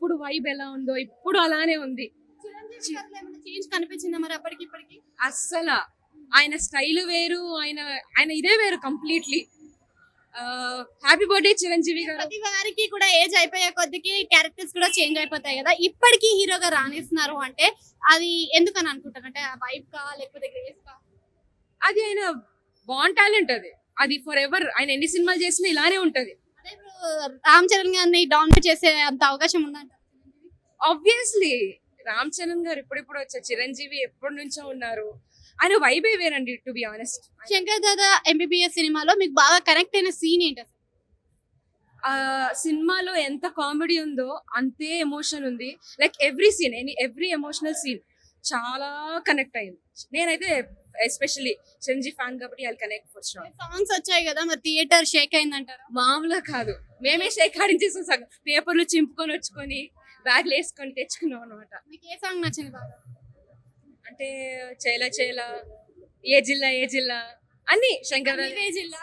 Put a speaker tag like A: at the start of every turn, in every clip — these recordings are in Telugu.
A: అప్పుడు వైబ్ ఎలా ఉందో ఇప్పుడు అలానే ఉంది.
B: చిరంజీవి గారిలో ఏమైనా చేంజ్ కనిపించిందా మరి అప్పటికి ఇప్పటికి?
A: అస్సలు ఆయన స్టైల్ వేరు, ఆయన ఆయన ఇదే వేరు కంప్లీట్లీ. హ్యాపీ బర్త్డే చిరంజీవి గారు.
B: ప్రతి వారికి కూడా ఏజ్ అయిపోయే కొద్దికి క్యారెక్టర్స్ కూడా చేంజ్ అయిపోతాయి కదా. ఇప్పటికీ హీరోగా రాణిస్తున్నారు అంటే అది ఎందుకని అనుకుంటారు? అంటే వైబ్ కా లేకపోతే గ్రేస్ కా?
A: అది ఆయన బాన్ టాలెంట్, అది ఫర్ ఎవర్. ఆయన ఎన్ని సినిమాలు చేసినా ఇలానే ఉంటది.
B: అదే ఇప్పుడు రామ్ చరణ్ గారిని డామినేట్ చేసే అంత అవకాశం ఉందంట.
A: ఆబ్వియస్లీ రామ్ చరణ్ గారు ఇప్పుడిప్పుడు వచ్చారు, చిరంజీవి ఎప్పటి నుంచో ఉన్నారు. ఆయన వైబే వేరండి, to be honest.
B: Shankar Dada MBBS సినిమాలో మీకు బాగా కనెక్ట్ అయిన సీన్ ఏంటి అసలు?
A: ఆ సినిమాలో ఎంత కామెడీ ఉందో అంతే ఎమోషన్ ఉంది. Like every scene, every emotional scene చాలా కనెక్ట్ అయింది. నేనైతే ఎస్పెషల్లీ చిరంజీవి ఫ్యాన్ కాబట్టి I connect for sure.
B: Songs వచ్చాయి కదా, మరి థియేటర్ షేక్ అయిందంటారా?
A: మామూలుగా కాదు, మేమే షేక్ ఆడించేసాం, సగం పేపర్లు చింపుకొని వచ్చుకొని బ్యాగ్లు వేసుకొని తెచ్చుకున్నాం అనమాట.
B: మీకు ఏ సాంగ్ నచ్చింది బాగా?
A: అంటే చేల చేల, ఏ జిల్లా ఏ జిల్లా అన్ని శంకర్.
B: ఇదే జిల్లా.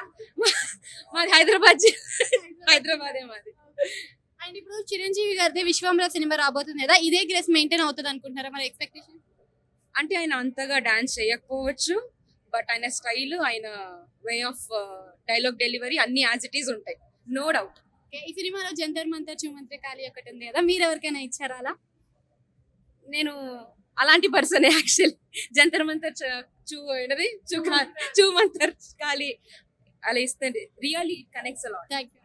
A: మాది హైదరాబాద్ జిల్లా, హైదరాబాదే మాది.
B: అండ్ ఇప్పుడు చిరంజీవి గారిది విశ్వంలో సినిమా రాబోతుంది కదా, ఇదే గ్రేస్ మెయింటైన్ అవుతుంది అనుకుంటున్నారా మరి ఎక్స్పెక్టేషన్?
A: అంటే ఆయన అంతగా డాన్స్ చేయకపోవచ్చు, బట్ ఆయన స్టైల్, ఆయన వే ఆఫ్ డైలాగ్ డెలివరీ అన్ని యాజ్ ఇట్ ఈస్ ఉంటాయి, నో డౌట్.
B: ఈ సినిమాలో జంతర్ మంతర్ చూమంత్రి ఖాళీ ఒకటి ఉంది కదా, మీరు ఎవరికైనా ఇచ్చారా అలా?
A: నేను అలాంటి పర్సన్ యాక్చువల్లీ. జంతర్ మంతర్ చూ మంతర్ ఖాళీ అలా ఇస్తే really connects a lot.
B: Thank you.